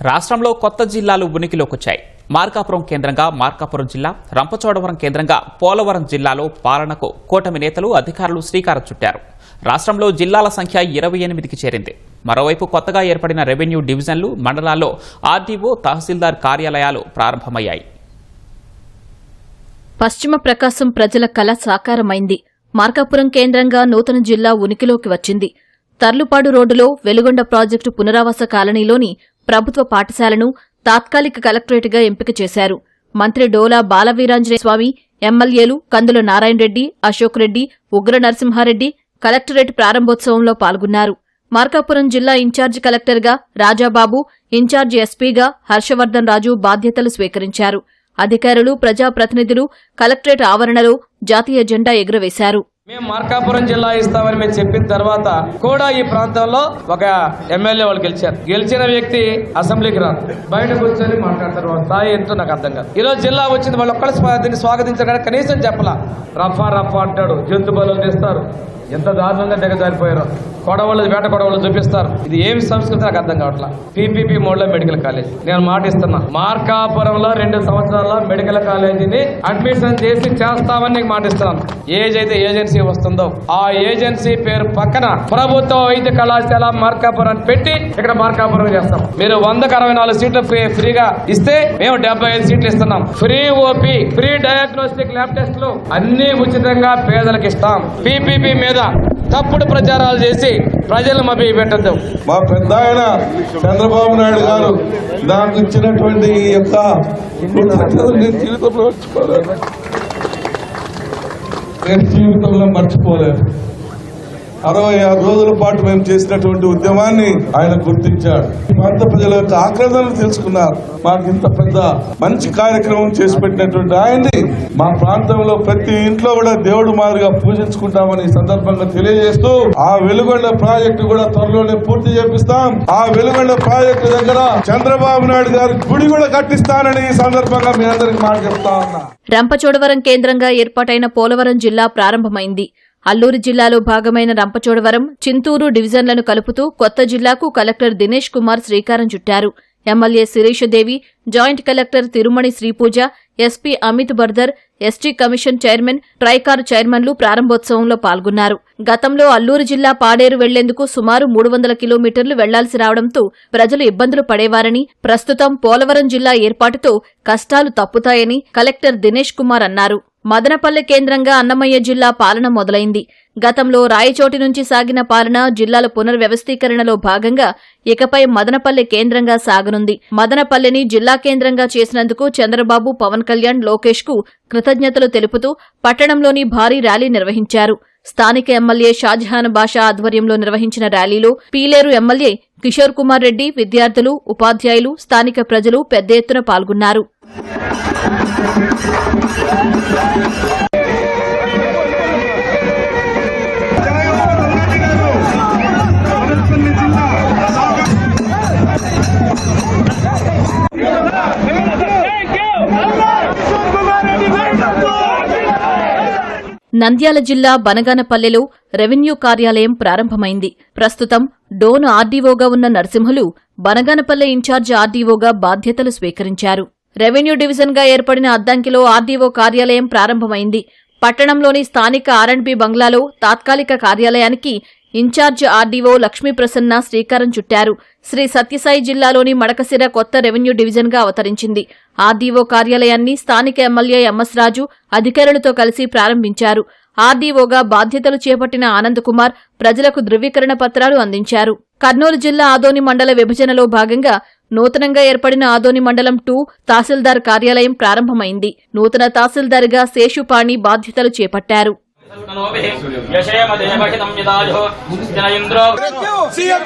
రాష్ట్రంలో కొత్త జిల్లాలు ఉనికిలోకి వచ్చాయి. మార్కాపురం కేంద్రంగా మార్కాపురం జిల్లా, రంపచోడవరం కేంద్రంగా పోలవరం జిల్లాలో పాలనకు కూటమి నేతలు అధికారులు శ్రీకారం చుట్టారు. రాష్ట్రంలో జిల్లాల సంఖ్య 28కి చేరింది. మరోవైపు కొత్తగా ఏర్పడిన రెవెన్యూ డివిజన్లు, మండలాల్లో ఆర్డీఓ, తహసీల్దార్ కార్యాలయాలు ప్రారంభమయ్యాయి. పశ్చిమ ప్రకాశం ప్రజల కల సాకారమైంది. మార్కాపురం కేంద్రంగా నూతన జిల్లా ఉనికిలోకి వచ్చింది. తర్లుపాడు రోడ్డులో వెలుగొండ ప్రాజెక్టు పునరావాస కాలనీలోని ప్రభుత్వ పాఠశాలను తాత్కాలిక కలెక్టరేట్గా ఎంపిక చేశారు. మంత్రి డోలా బాలవీరాంజనేయ స్వామి, ఎమ్మెల్యేలు కందుల నారాయణ రెడ్డి, అశోక్ రెడ్డి, ఉగ్ర నరసింహారెడ్డి కలెక్టరేట్ ప్రారంభోత్సవంలో పాల్గొన్నారు. మార్కాపురం జిల్లా ఇన్ఛార్జి కలెక్టర్గా రాజాబాబు, ఇన్ఛార్జి ఎస్పీగా హర్షవర్ధన్ రాజు బాధ్యతలు స్వీకరించారు. అధికారులు, ప్రజాప్రతినిధులు కలెక్టరేట్ ఆవరణలో జాతీయ జెండా ఎగురవేశారు. మేము మార్కాపురం జిల్లా ఇస్తామని మేము చెప్పిన తర్వాత కూడా ఈ ప్రాంతంలో ఒక ఎమ్మెల్యే వాళ్ళు గెలిచిన వ్యక్తి అసెంబ్లీకి రాదు, బయట కూర్చొని మాట్లాడతారు. వాళ్ళ స్థాయి ఏంటో నాకు అర్థం కాదు. ఈరోజు జిల్లా వచ్చింది, వాళ్ళు ఒక్కళ్ళు స్వాగతించడానికి కనీసం చెప్పలా. రఫా అంటాడు, జంతు బలు తెస్తారు. ఎంత దారుణంగా దిగజారిపోయారో. కొడవళ్ళు, వేట కొడవళ్ళు చూపిస్తారు. ఇది ఏమి సంస్కృతి నాకు అర్థం కావట్లా. పీపీపీ మోడ్లో మెడికల్ కాలేజ్ నేను మాటిస్తున్నా, మార్కాపురంలో 2 సంవత్సరాల్లో మెడికల్ కాలేజీని అడ్మిషన్ చేస్తామని నీకు మాటిస్తున్నాను. ఏదైతే ఏజెన్సీ వస్తుందో ఆ ఏజెన్సీ పేరు పక్కన ప్రభుత్వ వైద్య కళాశాల మార్కాపురం పెట్టి ఇక్కడ మార్కాపురం చేస్తాం. మీరు 164 సీట్లు ఫ్రీగా ఇస్తే మేము 75 సీట్లు ఇస్తున్నాం. Free OP, free diagnostic lab టెస్టులు అన్ని ఉచితంగా పేదలకు ఇస్తాం. పీపీపీ మీద తప్పుడు ప్రచారాలు చేసి ప్రజలు మభ్య పెట్టద్దు. మా పెద్ద ఆయన చంద్రబాబు నాయుడు గారు నాకు ఇచ్చినటువంటి యొక్క జీవితంలో మర్చిపోలేదు. 66 రోజుల పాటు మేము చేసినటువంటి ఉద్యమాన్ని ఆయన గుర్తించాడు. ప్రాంత ప్రజల యొక్క ఆక్రందనలు తెలుసుకున్నారు. మాకు ఇంత పెద్ద మంచి కార్యక్రమం చేసి పెట్టినటువంటి ఆయన్ని మా ప్రాంతంలో ప్రతి ఇంట్లో కూడా దేవుడు మాదిరిగా పూజించుకుంటామని ఈ సందర్భంగా తెలియజేస్తూ, ఆ వెలుగొండ ప్రాజెక్టు కూడా త్వరలోనే పూర్తి చేపిస్తాం. ఆ వెలుగొండ ప్రాజెక్టు దగ్గర చంద్రబాబు నాయుడు గారి గుడి కూడా కట్టిస్తానని ఈ సందర్భంగా మీ అందరికి మాట చెప్తా ఉన్నా. రంపచోడవరం కేంద్రంగా ఏర్పాటైన పోలవరం జిల్లా ప్రారంభమైంది. అల్లూరు జిల్లాలో భాగమైన రంపచోడవరం, చింతూరు డివిజన్లను కలుపుతూ కొత్త జిల్లాకు కలెక్టర్ దినేష్ కుమార్ శ్రీకారం చుట్టారు. MLA Sirishadevi, joint collector Tirumani Sripuja, SP Amit Bardar, ST commission chairman, Tricor చైర్మన్లు ప్రారంభోత్సవంలో పాల్గొన్నారు. గతంలో అల్లూరు జిల్లా పాడేరు వెళ్లేందుకు సుమారు 300 కిలోమీటర్లు వెళ్లాల్సి రావడంతో ప్రజలు ఇబ్బందులు పడేవారని, ప్రస్తుతం పోలవరం జిల్లా ఏర్పాటుతో కష్టాలు తప్పుతాయని కలెక్టర్ దినేష్ కుమార్ అన్నారు. మదనపల్లె కేంద్రంగా అన్నమయ్య జిల్లా పాలన మొదలైంది. గతంలో రాయచోటి నుంచి సాగిన పాలన జిల్లాల పునర్వ్యవస్థీకరణలో భాగంగా ఇకపై మదనపల్లె కేంద్రంగా సాగనుంది. మదనపల్లెని జిల్లా కేంద్రంగా చేసినందుకు చంద్రబాబు, పవన్ కళ్యాణ్, లోకేష్ కు కృతజ్ఞతలు తెలుపుతూ పట్టణంలోని భారీ ర్యాలీ నిర్వహించారు. స్థానిక ఎమ్మెల్యే షాజహాన్ బాషా ఆధ్వర్యంలో నిర్వహించిన ర్యాలీలో పీలేరు ఎమ్మెల్యే కిషోర్ కుమార్ రెడ్డి, విద్యార్థులు, ఉపాధ్యాయులు, స్థానిక ప్రజలు పెద్ద ఎత్తున పాల్గొన్నారు. నంద్యాల జిల్లా బనగానపల్లెలో రెవెన్యూ కార్యాలయం ప్రారంభమైంది. ప్రస్తుతం డోన్ ఆర్డీఓగా ఉన్న నరసింహులు బనగానపల్లె ఇన్ఛార్జి ఆర్డీఓగా బాధ్యతలు స్వీకరించారు. రెవెన్యూ డివిజన్గా ఏర్పడిన అద్దంకిలో ఆర్డీఓ కార్యాలయం ప్రారంభమైంది. పట్టణంలోని స్థానిక ఆర్అండ్బి బంగ్లాలో తాత్కాలిక కార్యాలయానికి ఇన్ఛార్జి ఆర్డీఓ లక్ష్మీప్రసన్న శ్రీకారం చుట్టారు. శ్రీ సత్యసాయి జిల్లాలోని మడకసిర కొత్త రెవెన్యూ డివిజన్గా అవతరించింది. ఆర్డీఓ కార్యాలయాన్ని స్థానిక ఎమ్మెల్యే ఎంఎస్ రాజు అధికారులతో కలిసి ప్రారంభించారు. ఆర్డీఓగా బాధ్యతలు చేపట్టిన ఆనంద్ కుమార్ ప్రజలకు ధృవీకరణ పత్రాలు అందించారు. కర్నూలు జిల్లా ఆదోని మండల విభజనలో భాగంగా నూతనంగా ఏర్పడిన ఆదోని మండలం 2 తహసీల్దార్ కార్యాలయం ప్రారంభమైంది. నూతన తహసీల్దార్గా శేషుపాణి బాధ్యతలు చేపట్టారు. సీఎం